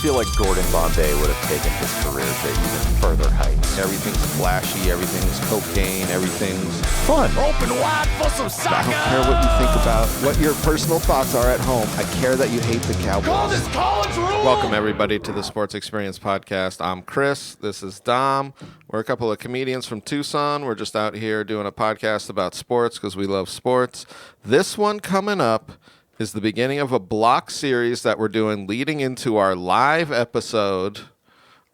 feel like Gordon Bombay would have taken his career to even further heights. Everything's flashy, everything's cocaine, everything's Fun. Open wide for some I soccer. don't care what you think about what your personal thoughts are at home. I care that you hate the Call Cowboys. this college rule. Welcome, everybody, to the Sports Experience Podcast. I'm Chris. This is Dom. We're a couple of comedians from Tucson. We're just out here doing a podcast about sports because we love sports. This one coming up is the beginning of a block series that we're doing leading into our live episode,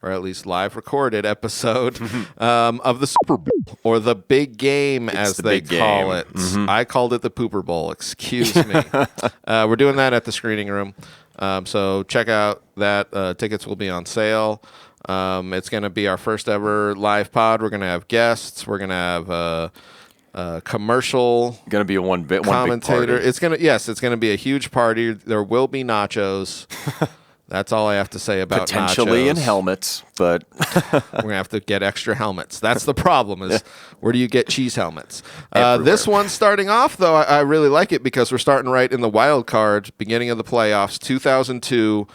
or at least live recorded episode, of the Super Bowl, or the big game, as they call it. I called it the Pooper Bowl. Excuse me. We're doing that at the screening room. So check out that. Tickets will be on sale. It's going to be our first ever live pod. We're going to have guests. We're going to have commercial Going to be one big commentator. party. It's going to be a huge party. There will be nachos. That's all I have to say about Potentially nachos. in helmets, but We're going to have to get extra helmets. That's the problem is where do you get cheese helmets? Everywhere. This one starting off, though, I really like it because we're starting right in the wild card, beginning of the playoffs, 2002.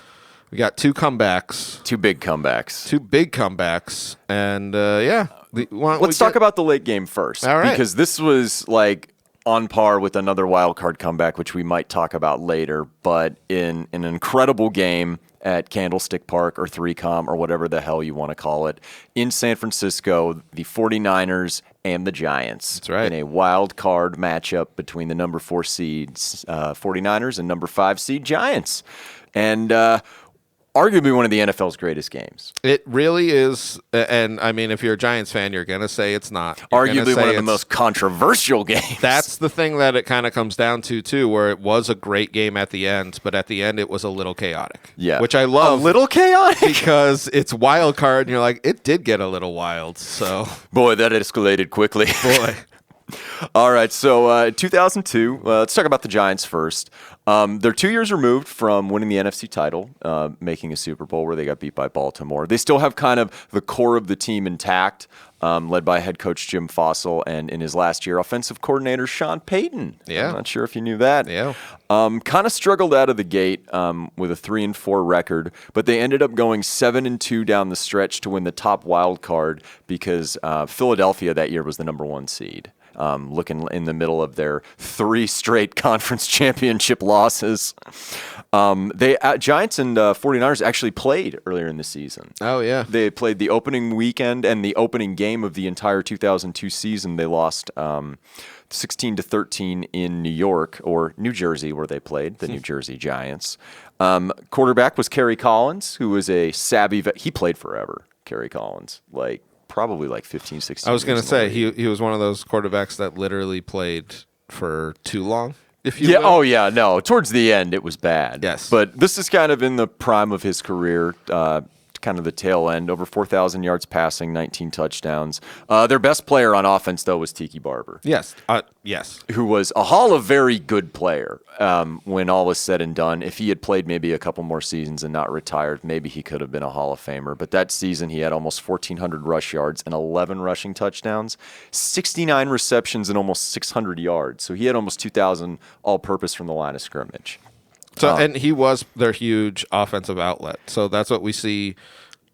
We got two comebacks. two big comebacks. Two big comebacks. And, yeah. Let's talk about the late game first. All right. Because this was like on par with another wild card comeback, which we might talk about later, but in an incredible game at Candlestick Park or 3Com or whatever the hell you want to call it, in San Francisco, the 49ers and the Giants. That's right. In a wild card matchup between the number 4 seeds 49ers and number 5 seed Giants. And arguably one of the NFL's greatest games. It really is. And, I mean, if you're a Giants fan, you're going to say it's not. You're gonna Arguably say one of the it's- most controversial games. That's the thing that it kind of comes down to, too, where it was a great game at the end, but at the end it was a little chaotic. Yeah. Which I love. A little chaotic? Because it's wild card, and you're like, it did get a little wild, so. Boy, that escalated quickly. Boy. All right, so 2002, let's talk about the Giants first. They're 2 years removed from winning the NFC title, making a Super Bowl where they got beat by Baltimore. They still have kind of the core of the team intact, led by head coach Jim Fossell, and in his last year, offensive coordinator Sean Payton. Yeah. I'm not sure if you knew that. Yeah. Kind of struggled out of the gate with a 3-4 record, but they ended up going 7-2 down the stretch to win the top wild card because Philadelphia that year was the number 1 seed. Looking in the middle of their 3 straight conference championship losses. Giants and 49ers actually played earlier in the season. Oh, yeah. They played the opening weekend and the opening game of the entire 2002 season. They lost 16-13 in New York, or New Jersey, where they played, the New Jersey Giants. Quarterback was Kerry Collins, who was a savvy vet. He played forever, Kerry Collins, probably 15, 16 I was going to years say, in the league. he was one of those quarterbacks that literally played for too long, if you Yeah. will. Oh, yeah. No. Towards the end, it was bad. Yes. But this is kind of in the prime of his career, kind of the tail end. Over 4,000 yards passing, 19 touchdowns. Their best player on offense, though, was Tiki Barber. Yes. Yes. Who was a Hall of Very good player when all was said and done. If he had played maybe a couple more seasons and not retired, maybe he could have been a Hall of Famer. But that season, he had almost 1,400 rush yards and 11 rushing touchdowns, 69 receptions, and almost 600 yards. So he had almost 2,000 all-purpose from the line of scrimmage. So, and he was their huge offensive outlet. So that's what we see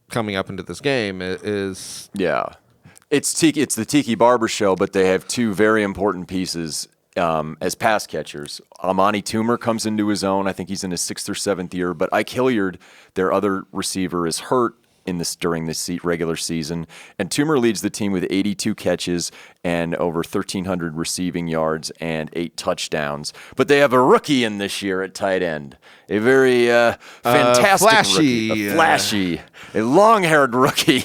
coming up into this game is. Yeah. It's the Tiki Barber show, but they have 2 very important pieces as pass catchers. Amani Toomer comes into his own. I think he's in his 6th or 7th year. But Ike Hilliard, their other receiver, is hurt during this regular season. And Toomer leads the team with 82 catches and over 1,300 receiving yards and 8 touchdowns. But they have a rookie in this year at tight end. A very fantastic flashy, rookie. A flashy. A long-haired rookie.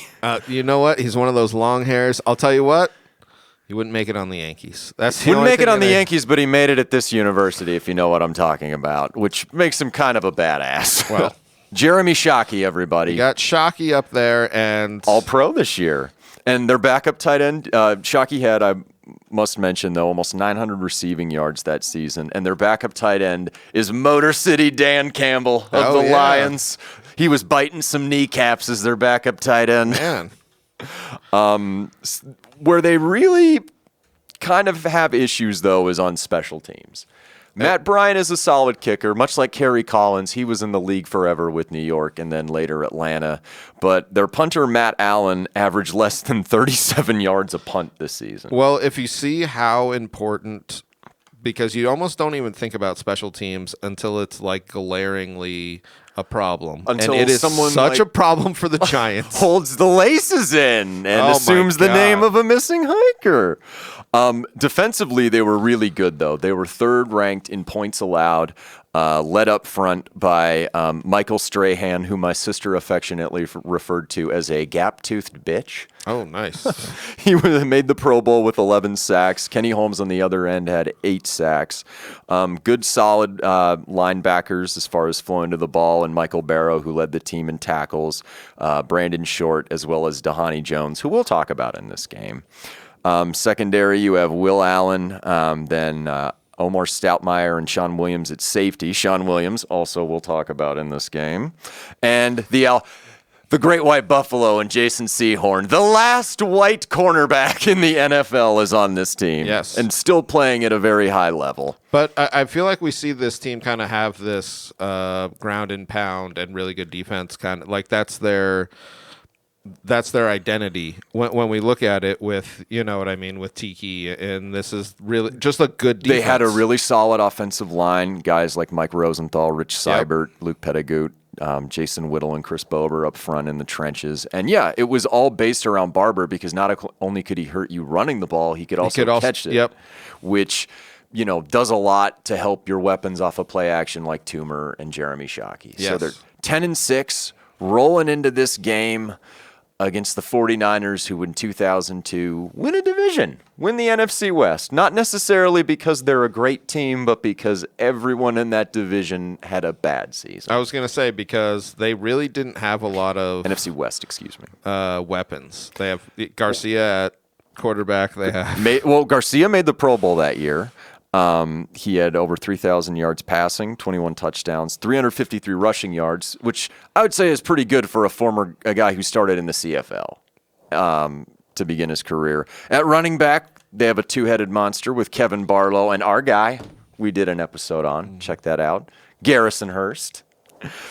You know what? He's one of those long hairs. I'll tell you what. He wouldn't make it on the Yankees. That's Wouldn't make it on the Yankees, but he made it at this university, if you know what I'm talking about, which makes him kind of a badass. Well, Jeremy Shockey, everybody. you got Shockey up there and All-Pro this year. And their backup tight end, Shockey had, I must mention, though, almost 900 receiving yards that season. And their backup tight end is Motor City Dan Campbell of the Lions. He was biting some kneecaps as their backup tight end. Man. Where they really kind of have issues, though, is on special teams. Matt Bryant is a solid kicker, much like Kerry Collins. He was in the league forever with New York and then later Atlanta. But their punter, Matt Allen, averaged less than 37 yards a punt this season. Well, if you see how important, because you almost don't even think about special teams until it's like glaringly a problem. Until and it is someone such a problem for the Giants. Holds the laces in and assumes the name of a missing hiker. Defensively, they were really good, though. They were third ranked in points allowed, led up front by Michael Strahan, who my sister affectionately referred to as a gap-toothed bitch. Oh, nice. He made the Pro Bowl with 11 sacks. Kenny Holmes on the other end had 8 sacks. Good, solid linebackers as far as flowing to the ball, and Michael Barrow, who led the team in tackles, Brandon Short, as well as Dahani Jones, who we'll talk about in this game. Secondary, you have Will Allen, then Omar Stoutmeyer and Sean Williams at safety. Sean Williams, also we'll talk about in this game. And the Great White Buffalo and Jason Sehorn, the last white cornerback in the NFL, is on this team. Yes. And still playing at a very high level. But I feel like we see this team kind of have this ground and pound and really good defense, kind of like that's their identity when we look at it with, you know what I mean, with Tiki, and this is really just a good defense. They had a really solid offensive line, guys like Mike Rosenthal, Rich Seibert, Luke Pettigout, Jason Whittle, and Chris Bober up front in the trenches. And yeah, it was all based around Barber, because not only could he hurt you running the ball, he could also catch it, which, you know, does a lot to help your weapons off of play action like Toomer and Jeremy Shockey. Yes. So they're 10-6, rolling into this game against the 49ers, who in 2002 win a division, win the NFC West. Not necessarily because they're a great team, but because everyone in that division had a bad season. I was going to say, because they really didn't have a lot of NFC West, excuse me. Weapons. They have Garcia at quarterback. They have Garcia made the Pro Bowl that year. He had over 3,000 yards passing, 21 touchdowns, 353 rushing yards, which I would say is pretty good for a guy who started in the CFL to begin his career. At running back, they have a two-headed monster with Kevin Barlow and our guy we did an episode on. Check that out. Garrison Hurst,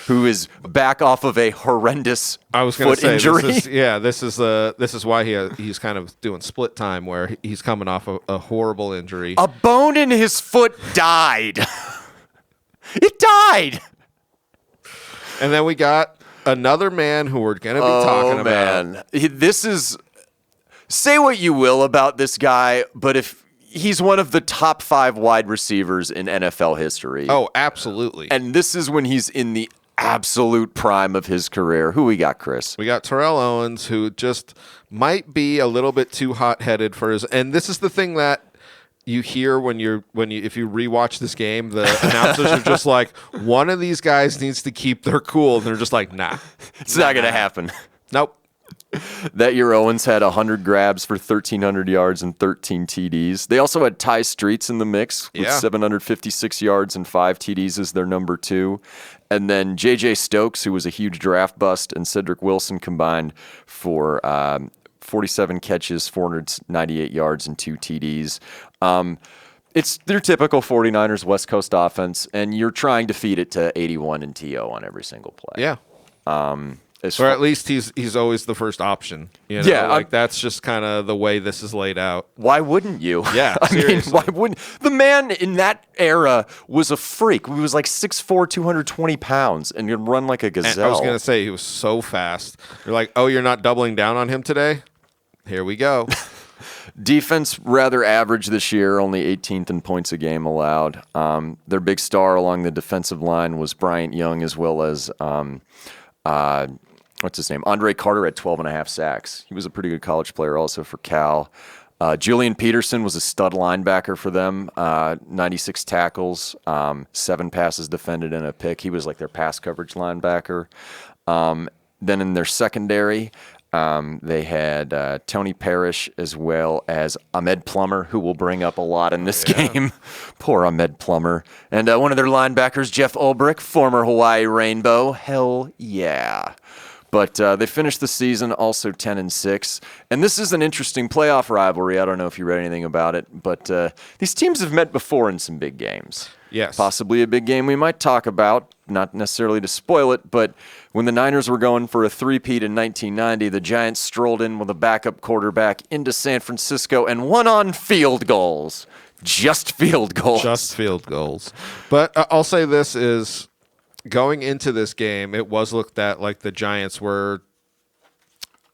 who is back off of a horrendous foot injury. This is why he's kind of doing split time, where he's coming off a horrible injury. A bone in his foot died. It died. And then we got another man who we're going to be talking about. Man. This is, say what you will about this guy, but if he's one of the top 5 wide receivers in NFL history. Oh, absolutely. And this is when he's in the absolute prime of his career. Who we got, Chris? We got Terrell Owens, who just might be a little bit too hot-headed for his. And this is the thing that you hear if you rewatch this game, the announcers are just like, one of these guys needs to keep their cool, and they're just like, nah, it's not going to happen. Nope. That year, Owens had 100 grabs for 1,300 yards and 13 TDs. They also had Ty Streets in the mix with 756 yards and 5 TDs as their number 2. And then J.J. Stokes, who was a huge draft bust, and Cedric Wilson combined for 47 catches, 498 yards, and 2 TDs. It's their typical 49ers West Coast offense, and you're trying to feed it to 81 and TO on every single play. Yeah. Or at least he's always the first option. You know? Yeah, that's just kind of the way this is laid out. Why wouldn't you? Yeah, seriously. Why wouldn't the man in that era was a freak? He was like 6'4", 220 pounds, and could run like a gazelle. And I was gonna say he was so fast. You're like, oh, you're not doubling down on him today? Here we go. Defense rather average this year, only 18th in points a game allowed. Their big star along the defensive line was Bryant Young, as well as what's his name? Andre Carter had 12.5 sacks. He was a pretty good college player also for Cal. Julian Peterson was a stud linebacker for them, 96 tackles, 7 passes defended and a pick. He was like their pass coverage linebacker. Then in their secondary, they had Tony Parrish as well as Ahmed Plummer, who we'll bring up a lot in this game. Poor Ahmed Plummer. And one of their linebackers, Jeff Ulbrich, former Hawaii Rainbow. Hell yeah. But they finished the season also 10-6. And this is an interesting playoff rivalry. I don't know if you read anything about it, but these teams have met before in some big games. Yes. Possibly a big game we might talk about, not necessarily to spoil it, but when the Niners were going for a three-peat in 1990, the Giants strolled in with a backup quarterback into San Francisco and won on field goals. Just field goals. Just field goals. But I'll say this is, going into this game, it was looked at like the Giants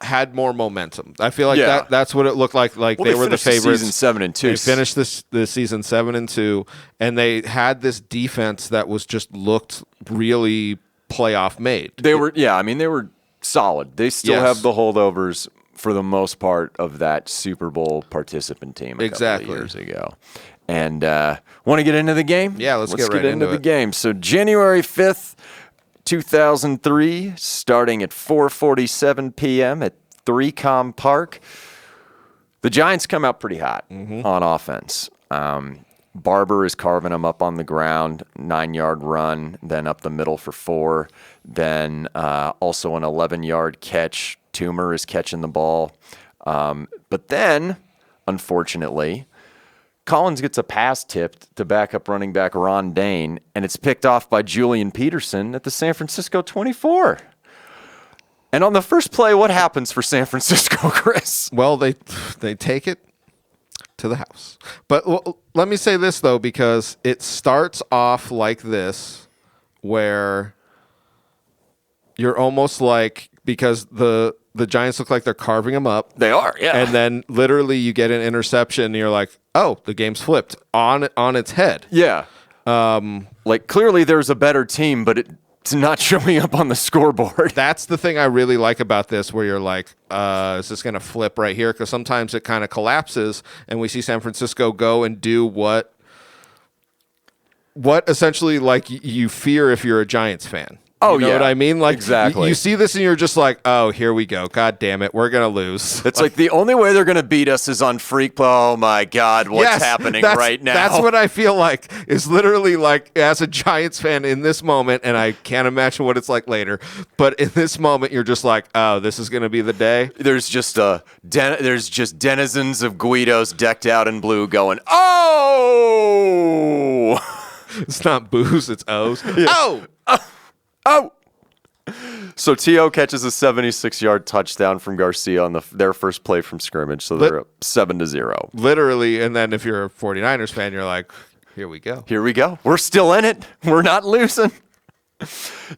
had more momentum. I feel like that's what it looked like. Like they were the favorites. Season 7-2. They finished the season 7-2, and they had this defense that was just looked really playoff made. They were solid. They still have the holdovers for the most part of that Super Bowl participant team a couple of years ago. And want to get into the game? Yeah, let's get right into the game. So January 5th, 2003, starting at 4:47 p.m. at 3Com Park. The Giants come out pretty hot on offense. Barber is carving them up on the ground, 9-yard run, then up the middle for 4. Then also an 11-yard catch. Toomer is catching the ball. But then, unfortunately, Collins gets a pass tipped to backup running back Ron Dane, and it's picked off by Julian Peterson at the San Francisco 24. And on the first play, what happens for San Francisco, Chris? Well, they take it to the house. But let me say this, though, because it starts off like this, where you're almost like, because the Giants look like they're carving them up. They are, yeah. And then literally you get an interception, and you're like, oh, the game's flipped on its head. Yeah. Like, clearly there's a better team, but it's not showing up on the scoreboard. That's the thing I really like about this, where you're like, is this going to flip right here? Because sometimes it kind of collapses, and we see San Francisco go and do what essentially, like, you fear if you're a Giants fan. You know what I mean? Like, exactly. You see this and you're just like, oh, here we go. God damn it. We're going to lose. It's like the only way they're going to beat us is on freak play. Oh, my God. What's happening right now? That's what I feel like, is literally like, as a Giants fan in this moment, and I can't imagine what it's like later, but in this moment, you're just like, oh, this is going to be the day. There's just denizens of Guidos decked out in blue going, oh! It's not boos, it's O's. Yeah. Oh! Oh! So T.O. catches a 76-yard touchdown from Garcia on their first play from scrimmage, so they're up 7-0. Literally, and then if you're a 49ers fan, you're like, here we go. Here we go. We're still in it. We're not losing.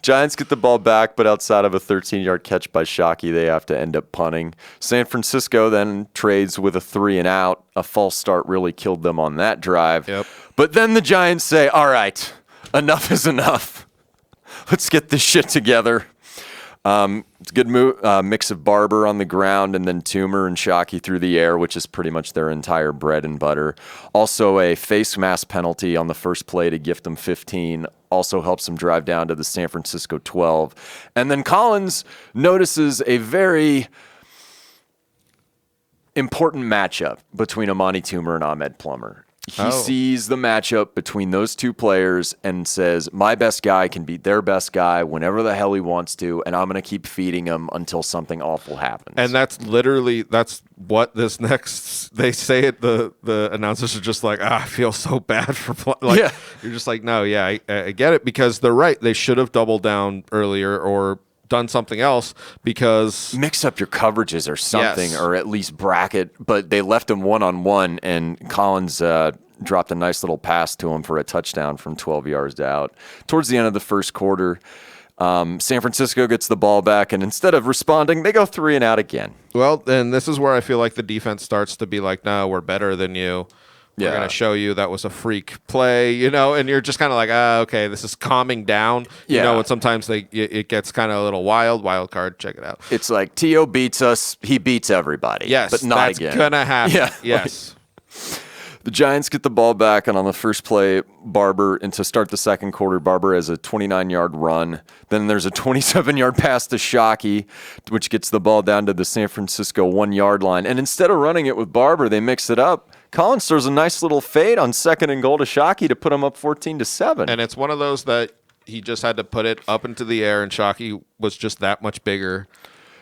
Giants get the ball back, but outside of a 13-yard catch by Shockey, they have to end up punting. San Francisco then trades with a 3-and-out. A false start really killed them on that drive. Yep. But then the Giants say, all right, enough is enough. Let's get this shit together. It's a good mix of Barber on the ground and then Toomer and Shockey through the air, which is pretty much their entire bread and butter. Also a face mask penalty on the first play to gift them 15. Also helps them drive down to the San Francisco 12. And then Collins notices a very important matchup between Amani Toomer and Ahmed Plummer. He sees the matchup between those two players and says, my best guy can beat their best guy whenever the hell he wants to, and I'm going to keep feeding him until something awful happens. And that's what this next, they say it, the announcers are just like, I feel so bad for, like, you're just like, no, yeah, I get it, because they're right. They should have doubled down earlier or done something else, because mix up your coverages or something, or at least bracket. But they left him one-on-one, and Collins dropped a nice little pass to him for a touchdown from 12 yards out. Towards the end of the first quarter, San Francisco gets the ball back, and instead of responding, they go 3-and-out again. Well, then this is where I feel like the defense starts to be like, no, we're better than you. We're going to show you that was a freak play, and you're just kind of like, okay, this is calming down. And sometimes it gets kind of a little wild card. Check it out. It's like T.O. beats us. He beats everybody. Yes, but not again. That's going to happen. Yeah. Yes. The Giants get the ball back, and on the first play, and to start the second quarter, Barber has a 29-yard run. Then there's a 27-yard pass to Shockey, which gets the ball down to the San Francisco 1-yard line. And instead of running it with Barber, they mix it up. Collins throws a nice little fade on 2nd and goal to Shockey to put him up 14-7. And it's one of those that he just had to put it up into the air, and Shockey was just that much bigger.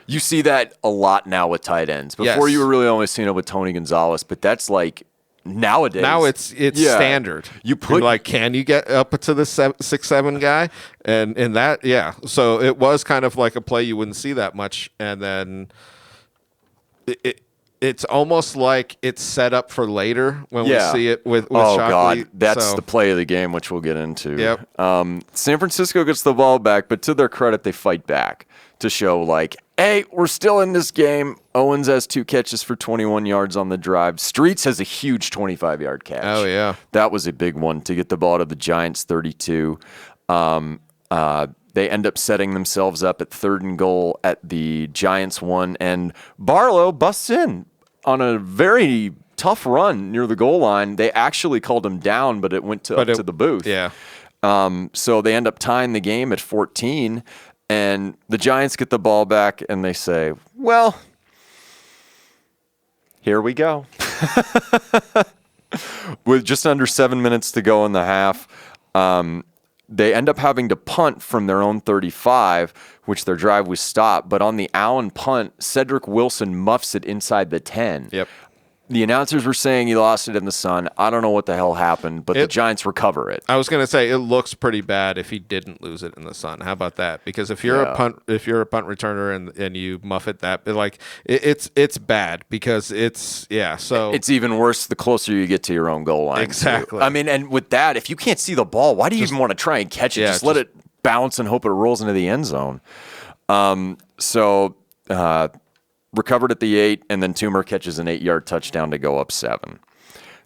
You see that a lot now with tight ends. Before you were really only seeing it with Tony Gonzalez, but that's like nowadays. Now it's standard. You're like, can you get up to the 6'7" guy? And that, yeah. So it was kind of like a play you wouldn't see that much, and then it's almost like it's set up for later when we see it with Shockley. God, that's the play of the game, which we'll get into. Yep. San Francisco gets the ball back, but to their credit, they fight back to show like, hey, we're still in this game. Owens has 2 catches for 21 yards on the drive. Streets has a huge 25-yard catch. Oh, yeah. That was a big one to get the ball to the Giants' 32. They end up setting themselves up at 3rd and goal at the Giants 1, and Barlow busts in on a very tough run near the goal line. They actually called him down, but it went to the booth. Yeah. So they end up tying the game at 14, and the Giants get the ball back, and they say, well, here we go. With just under 7 minutes to go in the half, they end up having to punt from their own 35, which their drive was stopped. But on the Allen punt, Cedric Wilson muffs it inside the 10. Yep. The announcers were saying he lost it in the sun. I don't know what the hell happened, but the Giants recover it. I was going to say it looks pretty bad if he didn't lose it in the sun. How about that? Because if you're a punt returner and you muff it it's bad because so it's even worse the closer you get to your own goal line. Exactly. Too. I mean, and with that, if you can't see the ball, why do you even want to try and catch it? Just let it bounce and hope it rolls into the end zone. Recovered at the 8, and then Toomer catches an 8-yard touchdown to go up 7.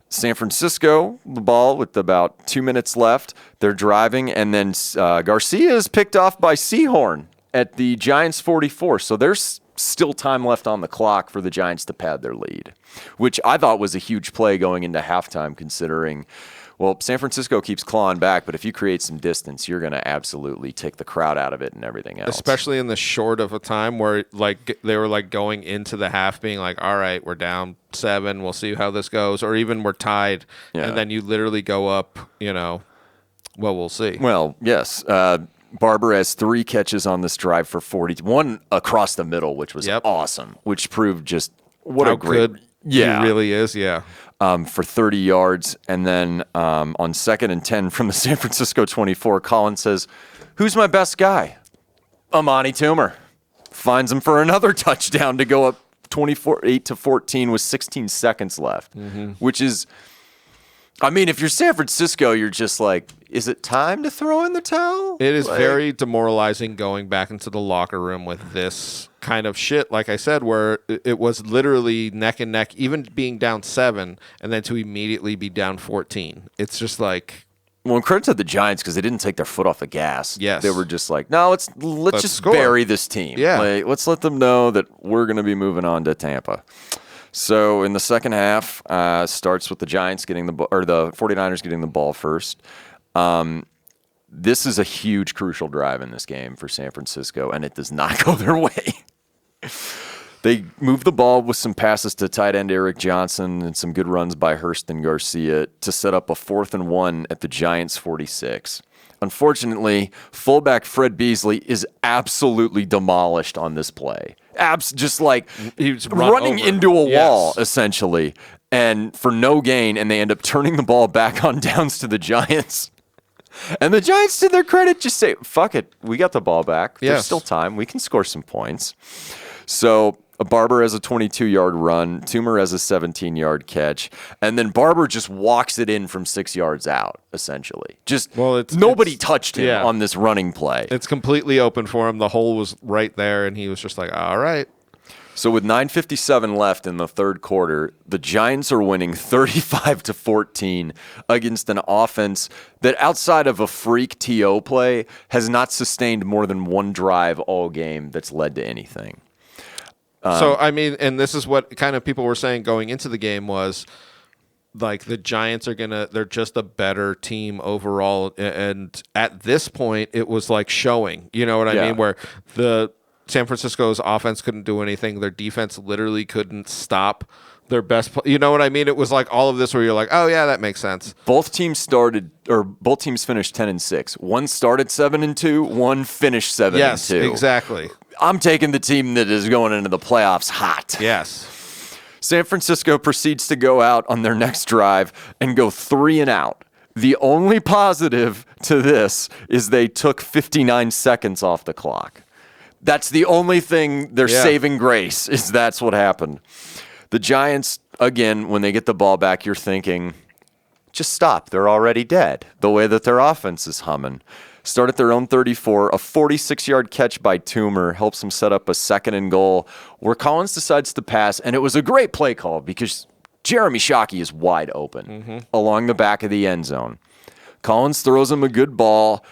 San Francisco, the ball with about 2 minutes left. They're driving, and then Garcia is picked off by Seahorn at the Giants' 44. So there's still time left on the clock for the Giants to pad their lead, which I thought was a huge play going into halftime considering, well, San Francisco keeps clawing back, but if you create some distance, you're going to absolutely take the crowd out of it and everything else. Especially in the short of a time where like they were like going into the half being like, all right, we're down 7, we'll see how this goes, or even we're tied, and then you literally go up, we'll see. Well, yes. Barber has 3 catches on this drive for 40, one across the middle, which was awesome, which proved just what how a great good he really is, for 30 yards. And then on 2nd and 10 from the San Francisco 24, Collins says, who's my best guy? Amani Toomer. Finds him for another touchdown to go up 8-14 with 16 seconds left, which is, I mean, if you're San Francisco, you're just like, is it time to throw in the towel? It is very demoralizing going back into the locker room with this kind of shit, like I said, where it was literally neck and neck, even being down 7, and then to immediately be down 14. It's just like... Well, and credit to the Giants because they didn't take their foot off the gas. Yes. They were just like, no, let's just score. bury this team. Yeah. Like, let's let them know that we're going to be moving on to Tampa. So in the second half, starts with the Giants getting the the 49ers getting the ball first. This is a huge, crucial drive in this game for San Francisco, and it does not go their way. They move the ball with some passes to tight end Eric Johnson and some good runs by Hurst and Garcia to set up a 4th and 1 at the Giants' 46. Unfortunately, fullback Fred Beasley is absolutely demolished on this play. Just like he's running into a wall, essentially, and for no gain, and they end up turning the ball back on downs to the Giants. And the Giants, to their credit, just say, fuck it, we got the ball back. There's still time. We can score some points. So Barber has a 22-yard run. Toomer has a 17-yard catch. And then Barber just walks it in from 6 yards out, essentially. Nobody touched him on this running play. It's completely open for him. The hole was right there, and he was just like, all right. So with 9:57 left in the third quarter, the Giants are winning 35-14 against an offense that, outside of a freak TO play, has not sustained more than one drive all game that's led to anything. So, I mean, and this is what kind of people were saying going into the game was, like, the Giants they're just a better team overall. And at this point, it was like showing, you know what I mean? Where the San Francisco's offense couldn't do anything. Their defense literally couldn't stop their best you know what I mean? It was like all of this where you're like, oh, yeah, that makes sense. Both teams finished 10-6. One started 7-2, one finished 7-2. Yes, exactly. I'm taking the team that is going into the playoffs hot. Yes. San Francisco proceeds to go out on their next drive and go 3 and out. The only positive to this is they took 59 seconds off the clock. That's the only thing they're saving grace, is that's what happened. The Giants, again, when they get the ball back, you're thinking, just stop. They're already dead. The way that their offense is humming. Start at their own 34. A 46-yard catch by Toomer helps them set up a 2nd and goal where Collins decides to pass, and it was a great play call because Jeremy Shockey is wide open along the back of the end zone. Collins throws him a good ball,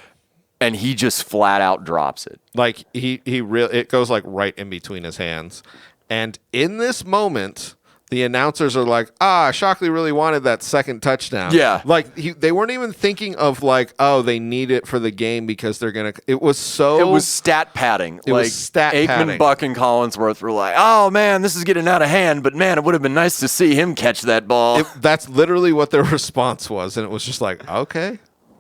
and he just flat out drops it. Like it goes like right in between his hands. And in this moment, the announcers are like, Shockley really wanted that second touchdown. Yeah. Like they weren't even thinking of like, they need it for the game because they're going to. It was stat padding. It was stat padding. Aikman, Buck, and Collinsworth were like, oh, man, this is getting out of hand. But, man, it would have been nice to see him catch that ball. That's literally what their response was. And it was just like, okay.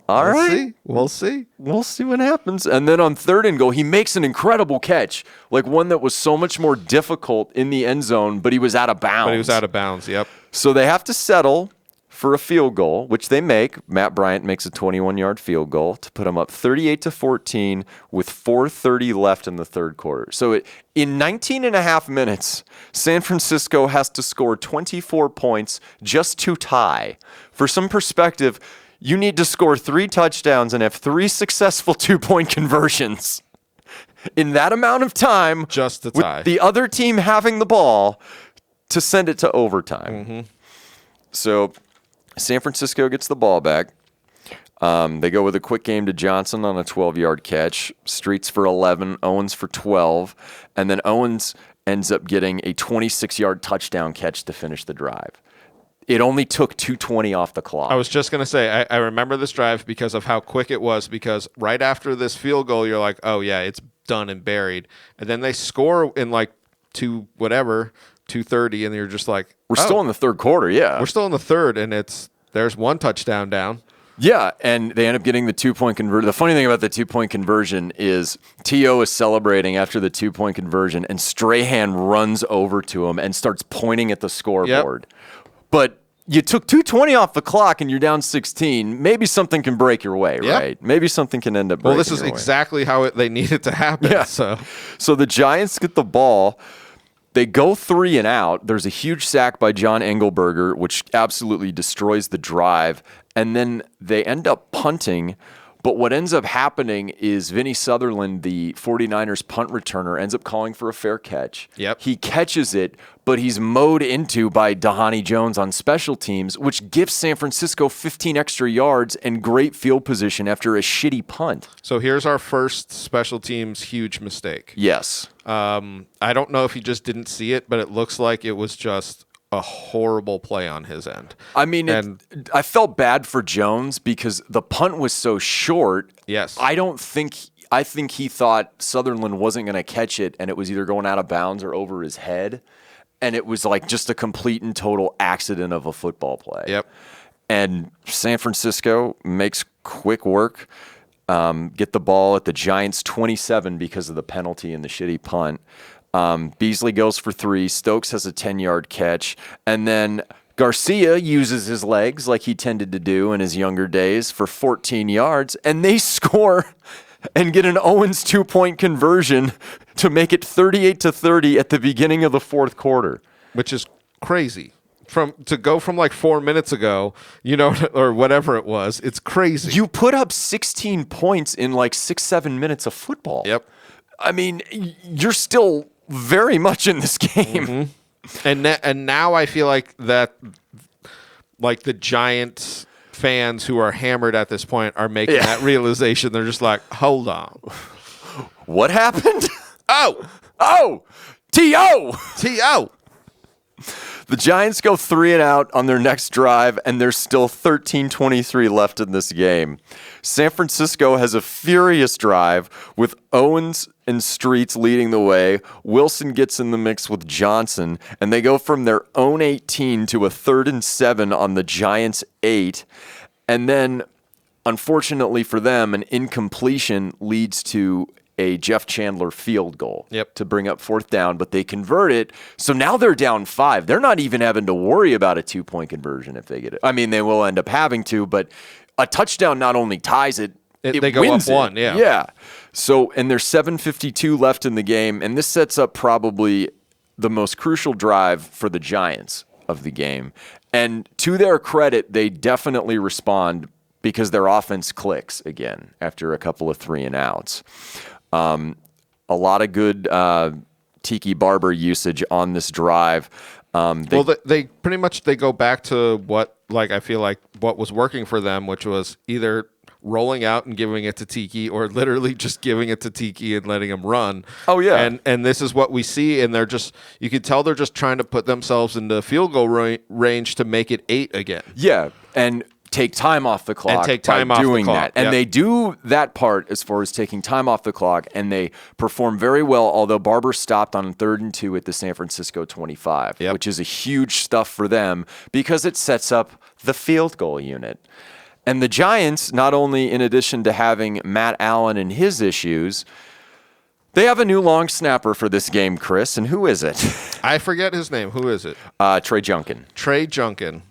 All right. We'll see. We'll see what happens. And then on 3rd and goal, he makes an incredible catch, like one that was so much more difficult in the end zone, but he was out of bounds. Yep. So they have to settle for a field goal, which they make. Matt Bryant makes a 21-yard field goal to put them up 38-14 with 4:30 left in the third quarter. So in 19 and a half minutes, San Francisco has to score 24 points just to tie. For some perspective, you need to score 3 touchdowns and have 3 successful 2-point conversions in that amount of time, just to tie, with the other team having the ball to send it to overtime. So San Francisco gets the ball back. They go with a quick game to Johnson on a 12-yard catch. Streets for 11, Owens for 12, and then Owens ends up getting a 26-yard touchdown catch to finish the drive. It only took 2:20 off the clock. I was just going to say, I remember this drive because of how quick it was, because right after this field goal, you're like, oh, yeah, it's done and buried. And then they score in like 2:30, and you're just like, we're still in the third quarter, yeah. We're still in the third, and there's 1 touchdown down. Yeah, and they end up getting the 2-point conversion. The funny thing about the 2-point conversion is T.O. is celebrating after the 2-point conversion, and Strahan runs over to him and starts pointing at the scoreboard. Yep. But you took 2:20 off the clock and you're down 16. Maybe something can break your way, right? Maybe something can end up breaking your way. Well, this is exactly how they need it to happen. Yeah. So the Giants get the ball. They go 3 and out. There's a huge sack by John Engelberger, which absolutely destroys the drive. And then they end up punting. But what ends up happening is Vinny Sutherland, the 49ers punt returner, ends up calling for a fair catch. Yep. He catches it, but he's mowed into by Dhani Jones on special teams, which gives San Francisco 15 extra yards and great field position after a shitty punt. So here's our first special teams huge mistake. Yes. I don't know if he just didn't see it, but it looks like it was just a horrible play on his end. I mean, I felt bad for Jones because the punt was so short. Yes. I think he thought Sutherland wasn't going to catch it, and it was either going out of bounds or over his head. And it was like just a complete and total accident of a football play. Yep. And San Francisco makes quick work, get the ball at the Giants' 27 because of the penalty and the shitty punt. Beasley goes for 3. Stokes has a 10-yard catch. And then Garcia uses his legs like he tended to do in his younger days for 14 yards. And they score and get an Owens 2-point conversion to make it 38-30 at the beginning of the fourth quarter. Which is crazy. To go from like 4 minutes ago, or whatever it was, it's crazy. You put up 16 points in like 6-7 minutes of football. Yep. I mean, you're still very much in this game. And now I feel like that, like the Giants fans who are hammered at this point are making that realization. They're just like, hold on. What happened? Oh, T.O. The Giants go 3 and out on their next drive, and there's still 13:23 left in this game. San Francisco has a furious drive with Owens and Streets leading the way. Wilson gets in the mix with Johnson, and they go from their own 18 to a 3rd and 7 on the Giants' 8. And then, unfortunately for them, an incompletion leads to a Jeff Chandler field goal Yep. to bring up 4th down, but they convert it. So now they're down 5. They're not even having to worry about a 2-point conversion if they get it. I mean, they will end up having to, but a touchdown not only ties it, They go wins up 1, yeah. Yeah. So, and there's 7:52 left in the game, and this sets up probably the most crucial drive for the Giants of the game. And to their credit, they definitely respond because their offense clicks again after a couple of 3-and-outs. A lot of good Tiki Barber usage on this drive. They pretty much they go back to what, like, I feel like what was working for them, which was either rolling out and giving it to Tiki or literally just giving it to Tiki and letting him run. Oh, yeah. And this is what we see, and you can tell they're just trying to put themselves into field goal range to make it 8 again. Yeah, and take time off the clock by doing that. And they do that part as far as taking time off the clock, and they perform very well, although Barber stopped on 3rd and 2 at the San Francisco 25, which is a huge stuff for them because it sets up the field goal unit. And the Giants, not only in addition to having Matt Allen and his issues, they have a new long snapper for this game, Chris. And who is it? I forget his name. Who is it? Trey Junkin. Trey Junkin.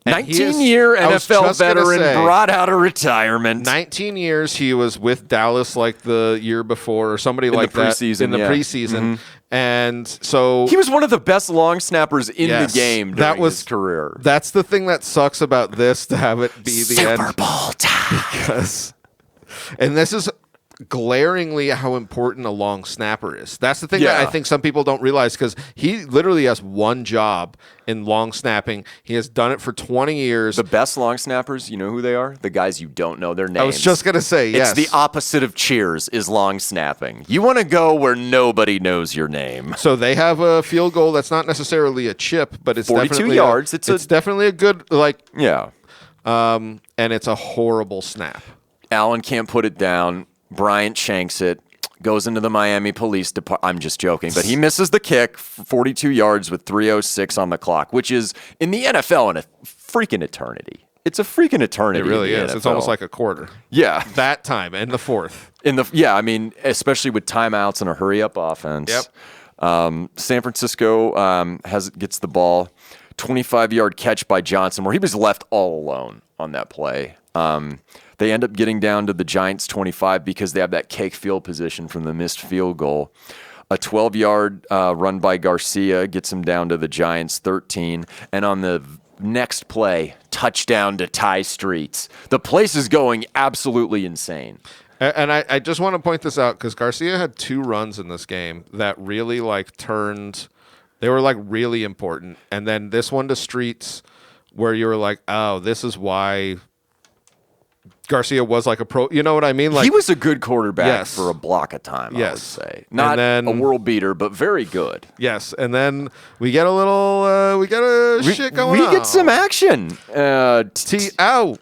19-year NFL veteran brought out of retirement. 19 years he was with Dallas like the year before or somebody like that in the preseason. Mm-hmm. And so he was one of the best long snappers in the game during his career. That's the thing that sucks about this, to have it be the Super Bowl time. And this is glaringly how important a long snapper is. That's the thing that I think some people don't realize, because he literally has one job in long snapping. He has done it for 20 years. The best long snappers, you know who they are? The guys you don't know their names. I was just going to say, yes. It's the opposite of cheers is long snapping. You want to go where nobody knows your name. So they have a field goal that's not necessarily a chip, but it's 42 definitely yards. It's definitely a good, yeah. And it's a horrible snap. Allen can't put it down. Bryant shanks it, goes into the Miami Police Department. I'm just joking, but he misses the kick, 42 yards with 3:06 on the clock, which is in the NFL in a freaking eternity. It's a freaking eternity. It really is. NFL. It's almost like a quarter. Yeah. That time and the 4th. I mean, especially with timeouts and a hurry-up offense. Yep. San Francisco gets the ball, 25-yard catch by Johnson, where he was left all alone on that play. They end up getting down to the Giants' 25 because they have that cake field position from the missed field goal. A 12-yard run by Garcia gets him down to the Giants' 13. And on the next play, touchdown to Ty Streets. The place is going absolutely insane. And I just want to point this out because Garcia had 2 runs in this game that really turned. They were really important. And then this one to Streets where you were like, oh, this is why Garcia was like a pro. You know what I mean? He was a good quarterback for a block of time, I would say. Not a world beater, but very good. Yes. And then we get a little, shit going on. We get some action. T.O.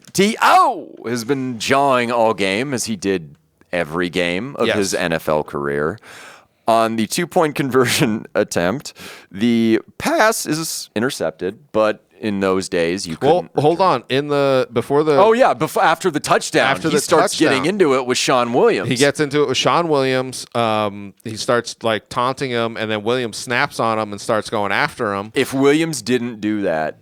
has been jawing all game, as he did every game of his NFL career. On the 2-point conversion attempt, the pass is intercepted, but in those days, you couldn't. Well, hold on. After the touchdown, he starts getting into it with Sean Williams. He gets into it with Sean Williams. He starts taunting him, and then Williams snaps on him and starts going after him. If Williams didn't do that,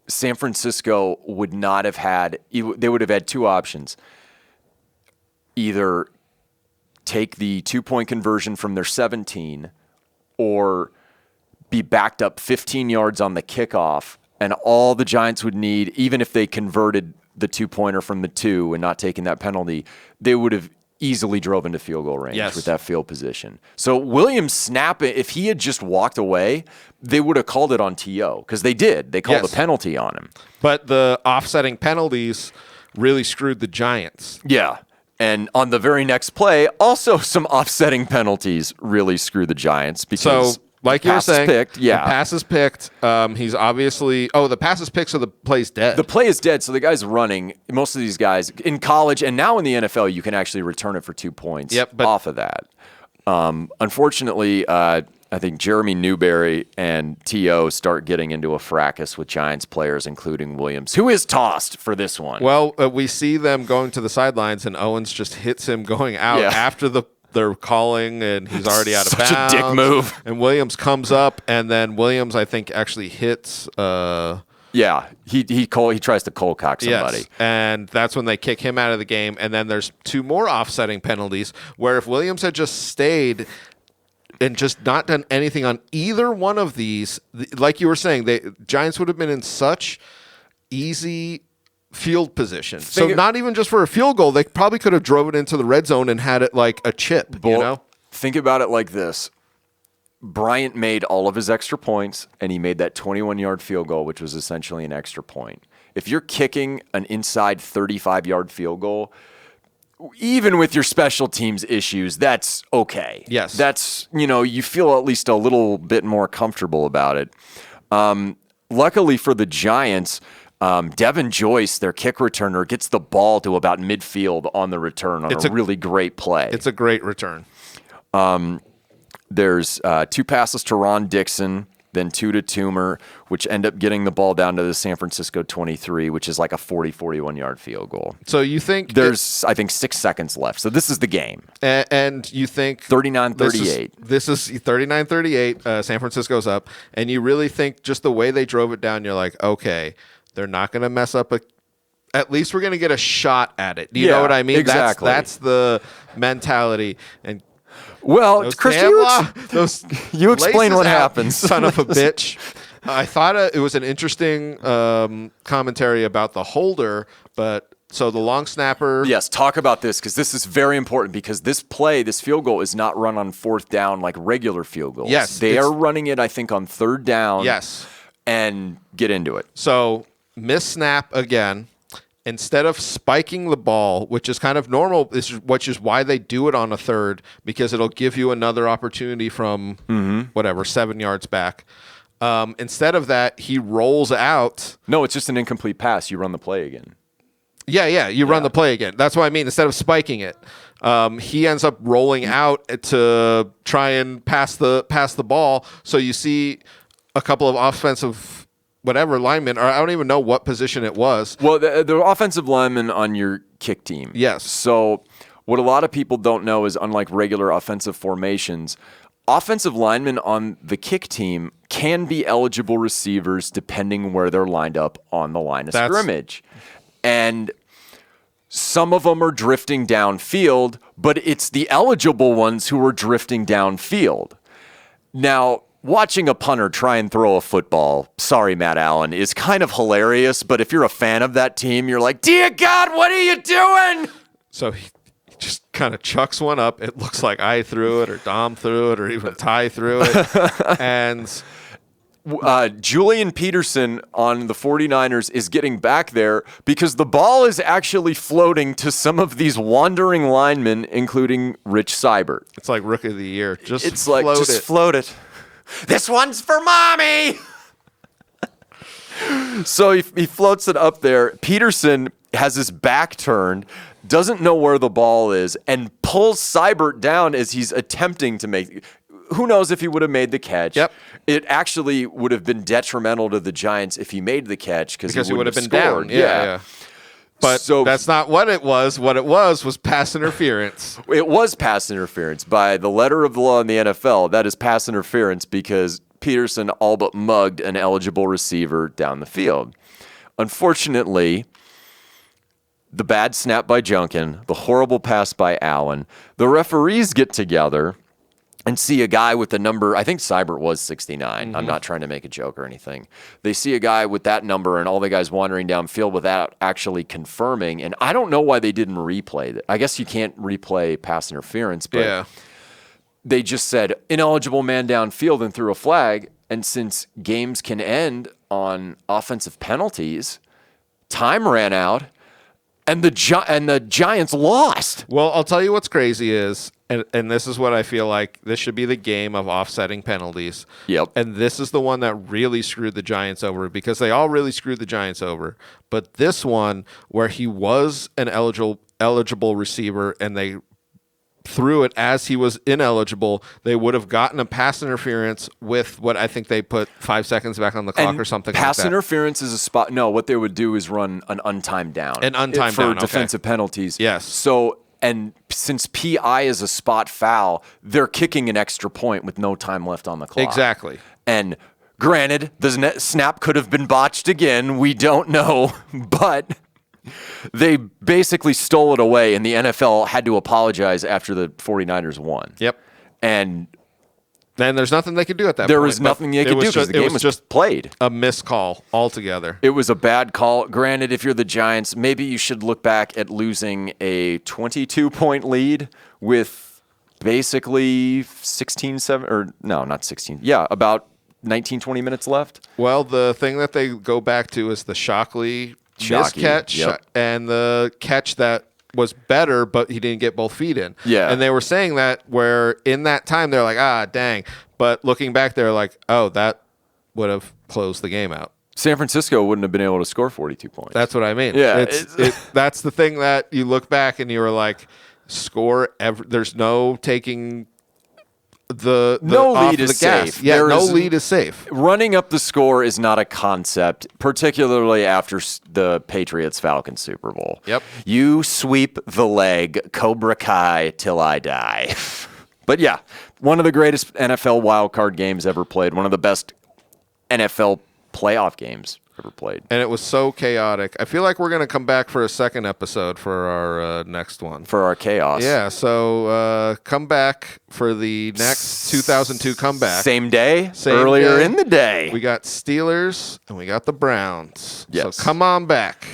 San Francisco would not have had. They would have had 2 options: either take the 2-point conversion from their 17, or be backed up 15 yards on the kickoff. And all the Giants would need, even if they converted the 2-pointer from the 2 and not taking that penalty, they would have easily drove into field goal range with that field position. So Williams snapping, if he had just walked away, they would have called it on T.O. because they did. They called the penalty on him. But the offsetting penalties really screwed the Giants. Yeah. And on the very next play, also some offsetting penalties really screw the Giants because... So, like you were saying, the pass is picked. He's obviously... Oh, the pass is picked, so the play's dead. The play is dead, so the guy's running. Most of these guys, in college and now in the NFL, you can actually return it for 2 points off of that. Unfortunately, I think Jeremy Newberry and T.O. start getting into a fracas with Giants players, including Williams, who is tossed for this one. Well, we see them going to the sidelines, and Owens just hits him going out after the they're calling, and he's already out of Such a bounds. dick move. And Williams comes up, and then Williams, I think, actually hits. Yeah, he tries to cold cock somebody. Yes, and that's when they kick him out of the game. And then there's 2 more offsetting penalties where if Williams had just stayed and just not done anything on either one of these, like you were saying, the Giants would have been in such easy field position. So not even just for a field goal, they probably could have drove it into the red zone and had it like a chip, you know? Think about it like this. Bryant made all of his extra points, and he made that 21-yard field goal, which was essentially an extra point. If you're kicking an inside 35-yard field goal, even with your special teams issues, that's okay. Yes. That's, you feel at least a little bit more comfortable about it. Luckily for the Giants, Devin Joyce, their kick returner, gets the ball to about midfield on the return on a really great play. It's a great return. There's 2 passes to Ron Dixon, then 2 to Toomer, which end up getting the ball down to the San Francisco 23, which is like a 41-yard field goal. So you think there's, I think, 6 seconds left. So this is the game. And you think 39-38. This is 39-38. San Francisco's up. And you really think just the way they drove it down, you're like, okay, they're not going to mess up at least we're going to get a shot at it. Do you know what I mean? Exactly. That's the mentality. And well, Chris, you explain what happens. Son of a bitch. I thought it was an interesting commentary about the holder, but so the long snapper. Yes, talk about this because this is very important because this field goal is not run on 4th down like regular field goals. Yes. They are running it, I think, on 3rd down. Yes. And get into it. So miss snap again. Instead of spiking the ball, which is kind of normal, which is why they do it on a 3rd, because it'll give you another opportunity from 7 yards back. Instead of that, he rolls out. No, it's just an incomplete pass. You run the play again. Yeah, you run the play again. That's what I mean. Instead of spiking it, he ends up rolling out to try and pass the ball. So you see a couple of offensive linemen, or I don't even know what position it was. Well, the offensive lineman on your kick team. Yes. So what a lot of people don't know is unlike regular offensive formations, offensive linemen on the kick team can be eligible receivers depending where they're lined up on the line of scrimmage. And some of them are drifting downfield, but it's the eligible ones who are drifting downfield. Now, watching a punter try and throw a football, sorry, Matt Allen, is kind of hilarious, but if you're a fan of that team, you're like, dear God, what are you doing? So he just kind of chucks one up. It looks like I threw it, or Dom threw it, or even Ty threw it. And Julian Peterson on the 49ers is getting back there because the ball is actually floating to some of these wandering linemen, including Rich Seibert. It's like Rookie of the Year. Just float it. This one's for mommy. So he floats it up there. Peterson has his back turned, doesn't know where the ball is, and pulls Seibert down as he's attempting to make. Who knows if he would have made the catch? Yep. It actually would have been detrimental to the Giants if he made the catch because he would have been scored. Down. Yeah. But that's not what it was. What it was pass interference. It was pass interference. By the letter of the law in the NFL, that is pass interference because Peterson all but mugged an eligible receiver down the field. Unfortunately, the bad snap by Junkin, the horrible pass by Allen, the referees get together and see a guy with the number, I think Seibert was 69. Mm-hmm. I'm not trying to make a joke or anything. They see a guy with that number and all the guys wandering downfield without actually confirming. And I don't know why they didn't replay that. I guess you can't replay pass interference, but they just said ineligible man downfield and threw a flag. And since games can end on offensive penalties, time ran out and the Giants lost. Well, I'll tell you what's crazy is, and this is what I feel like, this should be the game of offsetting penalties. Yep. And this is the one that really screwed the Giants over because they all really screwed the Giants over. But this one, where he was an eligible receiver and they threw it as he was ineligible, they would have gotten a pass interference with what I think they put 5 seconds back on the clock or something like that. Pass interference is a spot. No, what they would do is run an untimed down. An untimed down for defensive penalties. Yes. So And since PI is a spot foul, they're kicking an extra point with no time left on the clock. Exactly. And granted, the snap could have been botched again. We don't know. But they basically stole it away, and the NFL had to apologize after the 49ers won. Yep. And then there's nothing they could do at that point. there was nothing they could do because the game was just played. A missed call altogether. It was a bad call. Granted, if you're the Giants, maybe you should look back at losing a 22-point lead with basically about 19, 20 minutes left. Well, the thing that they go back to is the Shockley miscatch and the catch that was better, but he didn't get both feet in. Yeah. And they were saying that where in that time they're like, dang. But looking back, they're like, that would have closed the game out. San Francisco wouldn't have been able to score 42 points. That's what I mean. Yeah. That's the thing that you look back and you were like, there's no taking the no off lead of is the gas. safe. Yeah, lead is safe. Running up the score is not a concept, particularly after the Patriots-Falcons Super Bowl. Yep. You sweep the leg, Cobra Kai till I die. But yeah, one of the greatest NFL wildcard games ever played, one of the best NFL playoff games ever played. And it was so chaotic. I feel like we're going to come back for a second episode for our next one. For our chaos. Yeah, so come back for the next 2002 comeback. Same day? Earlier in the day. We got Steelers and we got the Browns. Yes. So come on back.